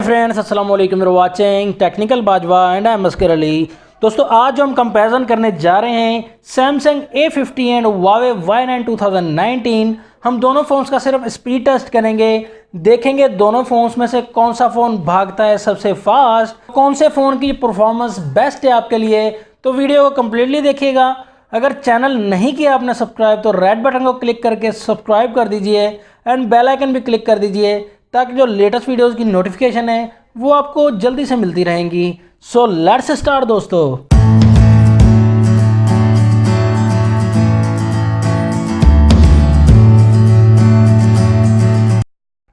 Friends अस्सलाम वालेकुम, you are watching technical Bajwa and I am Askar Ali. दोस्तों आज जो हम कंपैरिजन करने जा रहे हैं Samsung A50 and Huawei Y9 2019। हम दोनों फ़ोन्स का सिर्फ स्पीड टेस्ट करेंगे, देखेंगे दोनों फ़ोन्स में से कौन सा फ़ोन भागता है सबसे फास्ट, कौन से फ़ोन की परफॉर्मेंस बेस्ट है आपके लिए। तो वीडियो को कम्प्लीटली देखिएगा। अगर चैनल नहीं किया आपने सब्सक्राइब तो रेड बटन को क्लिक करके सब्सक्राइब कर दीजिए एंड बेल आइकन भी क्लिक कर दीजिए ताकि जो लेटेस्ट वीडियोस की नोटिफिकेशन है वो आपको जल्दी से मिलती रहेंगी। सो लेट्स स्टार्ट दोस्तों।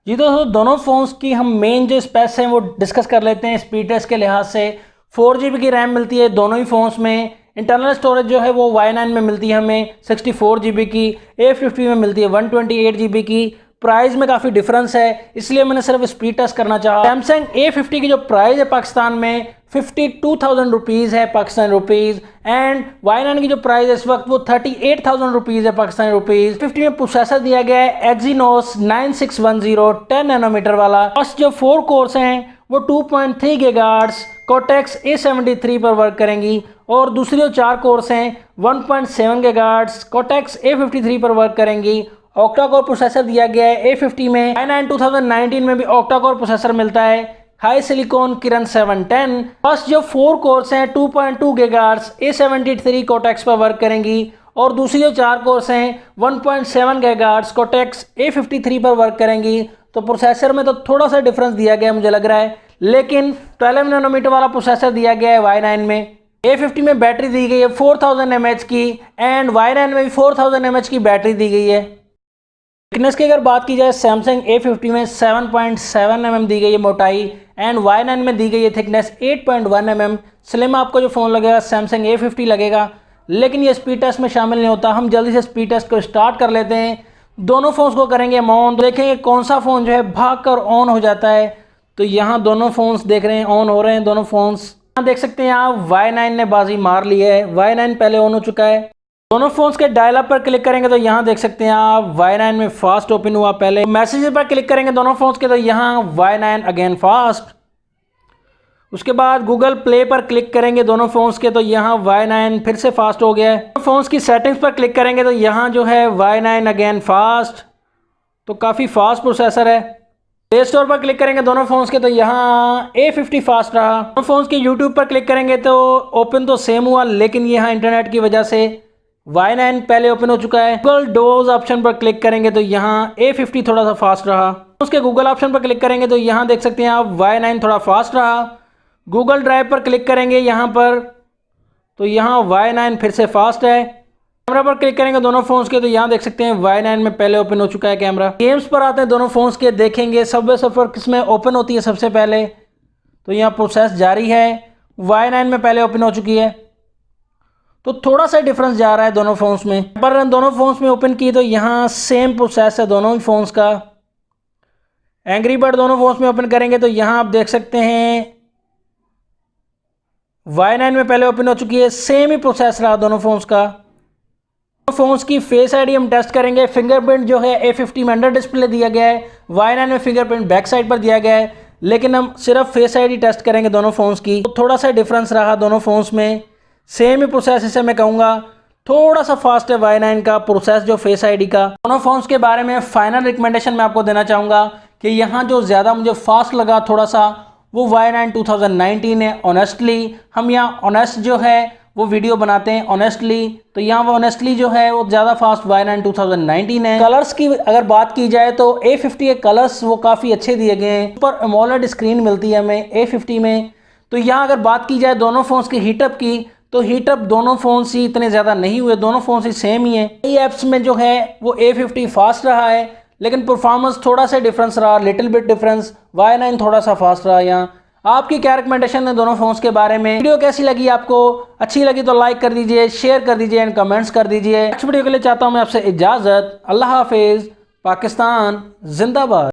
जी दोस्तों, दोनों फ़ोन्स की हम मेन जो स्पेक्स हैं वो डिस्कस कर लेते हैं। स्पीड टेस्ट के लिहाज से 4GB की रैम मिलती है दोनों ही फ़ोन्स में। इंटरनल स्टोरेज जो है वो Y9 में मिलती है हमें 64GB की, A50 में मिलती है 128GB की। प्राइस में काफ़ी डिफरेंस है, इसलिए मैंने सिर्फ स्पीड टेस्ट करना चाहा। सैमसंग A50 की जो प्राइस है पाकिस्तान में 52,000 रुपीज़ है पाकिस्तानी रुपीज़, एंड Y9 की जो प्राइस है इस वक्त वो 38,000 रुपीज़ है पाकिस्तानी रुपीज़। 50 में प्रोसेसर दिया गया है Exynos 9610 10 नैनोमीटर वाला। फर्स्ट जो 4 कोर्स हैं वो 2.3 गीगाहर्ट्ज़ Cortex A73 पर वर्क करेंगी, और दूसरी जो 4 कोर्स हैं 1.7 गीगाहर्ट्ज़ Cortex A53 पर वर्क करेंगी। ऑक्टा कोर प्रोसेसर दिया गया है A50 में। Y9 2019 में भी ऑक्टा कोर प्रोसेसर मिलता है, हाई सिलिकॉन किरण 710। फर्स्ट जो 4 कोर्स हैं 2.2 गीगाहर्ट्ज़ A73 Cortex पर वर्क करेंगी, और दूसरी जो 4 कोर्स हैं 1.7 गीगाहर्ट्ज़ Cortex A53 पर वर्क करेंगी। तो प्रोसेसर में तो थोड़ा सा डिफरेंस दिया गया है मुझे लग रहा है, लेकिन 12 नैनोमीटर वाला प्रोसेसर दिया गया है Y9 में। A50 में बैटरी दी गई है 4000 mAh की, एंड Y9 में भी 4000 mAh की बैटरी दी गई है। थिकनेस की अगर बात की जाए सैमसंग A50 में 7.7 mm दी गई है मोटाई, एंड Y9 में दी गई है थिकनेस 8.1 mm। स्लिम आपको जो फ़ोन लगेगा सैमसंग A50 लगेगा, लेकिन ये स्पीड टेस्ट में शामिल नहीं होता। हम जल्दी से स्पीड टेस्ट को स्टार्ट कर लेते हैं। दोनों फ़ोन्स को करेंगे ऑन, देखेंगे कौन सा फ़ोन जो है भाग कर ऑन हो जाता है। तो यहाँ दोनों फ़ोन्स देख रहे हैं ऑन हो रहे हैं दोनों फ़ोन्स। यहाँ देख सकते हैं आप Y9 ने बाजी मार ली है, Y9 पहले ऑन हो चुका है। दोनों फोन्स के डायल अप पर क्लिक करेंगे तो यहाँ देख सकते हैं आप Y9 में फास्ट ओपन हुआ पहले। मैसेजेस पर क्लिक करेंगे दोनों फोन्स के तो यहाँ Y9 अगेन फास्ट। उसके बाद गूगल प्ले पर क्लिक करेंगे दोनों फोन्स के तो यहाँ Y9 फिर से फास्ट हो गया है। फोन्स की सेटिंग्स पर क्लिक करेंगे तो यहाँ जो है Y9 अगेन फास्ट, तो काफ़ी फास्ट प्रोसेसर है। प्ले स्टोर पर क्लिक करेंगे दोनों फोन्स के तो यहाँ A50 फास्ट रहा। दोनों फोन्स के यूट्यूब पर क्लिक करेंगे तो ओपन तो सेम हुआ, लेकिन यहाँ इंटरनेट की वजह से Y9 पहले ओपन हो चुका है। गूगल डोज ऑप्शन पर क्लिक करेंगे तो यहाँ A50 थोड़ा सा फास्ट रहा। उसके गूगल ऑप्शन पर क्लिक करेंगे तो यहाँ देख सकते हैं आप Y9 थोड़ा फास्ट रहा। गूगल ड्राइव पर क्लिक करेंगे यहाँ पर तो यहाँ Y9 फिर से फास्ट है। कैमरा पर क्लिक करेंगे दोनों फोन्स के तो यहाँ देख सकते हैं Y9 में पहले ओपन हो चुका है कैमरा। गेम्स पर आते हैं दोनों फोन्स के, देखेंगे सबवे सफर किसमें ओपन होती है सबसे पहले, तो यहाँ प्रोसेस जारी है। Y9 में पहले ओपन हो चुकी है, तो थोड़ा सा डिफरेंस जा रहा है दोनों फ़ोन्स में। पर दोनों फ़ोन्स में ओपन की तो यहाँ सेम प्रोसेस है दोनों ही फ़ोन्स का। एंग्री बर्ड दोनों फ़ोन्स में ओपन करेंगे तो यहाँ आप देख सकते हैं Y9 में पहले ओपन हो चुकी है, सेम ही प्रोसेस रहा दोनों फ़ोन्स का। फ़ोन्स की फेस आईडी हम टेस्ट करेंगे। फिंगरप्रिंट जो है A50 में अंडर डिस्प्ले दिया गया है, Y9 में फिंगरप्रिंट बैक साइड पर दिया गया है, लेकिन हम सिर्फ फेस आईडी टेस्ट करेंगे दोनों फ़ोन्स की। तो थोड़ा सा डिफरेंस रहा दोनों फ़ोन्स में, सेम ही प्रोसेस इसे मैं कहूँगा। थोड़ा सा फास्ट है Y9 का प्रोसेस जो फेस आईडी का। दोनों फ़ोन्स के बारे में फाइनल रिकमेंडेशन मैं आपको देना चाहूँगा कि यहाँ जो ज़्यादा मुझे फास्ट लगा थोड़ा सा वो Y9 2019 है। ऑनेस्टली हम यहाँ ऑनेस्ट जो है वो वीडियो बनाते हैं ऑनेस्टली, तो यहाँ वो ऑनेस्टली जो है वो ज़्यादा फास्ट Y9 2019 है। कलर्स की अगर बात की जाए तो A50 के कलर्स वो काफ़ी अच्छे दिए गए हैं। ऊपर एमोलेड स्क्रीन मिलती है हमें A50 में। तो यहाँ अगर बात की जाए दोनों फ़ोन्स की हीटअप की तो हीटअप दोनों फ़ोन्स ही इतने ज़्यादा नहीं हुए, दोनों फ़ोन्स ही सेम ही हैं। कई ऐप्स में जो है वो A50 फास्ट रहा है, लेकिन परफॉर्मेंस थोड़ा सा डिफरेंस रहा, लिटिल बिट डिफरेंस। Y9 थोड़ा सा फास्ट रहा। यहाँ आपकी क्या रिकमेंडेशन है दोनों फ़ोन्स के बारे में? वीडियो कैसी लगी आपको? अच्छी लगी तो लाइक कर दीजिए, शेयर कर दीजिए एंड कमेंट्स कर दीजिए। नेक्स्ट वीडियो के लिए चाहता हूँ मैं आपसे इजाज़त। अल्लाह हाफिज़। पाकिस्तान जिंदाबाद।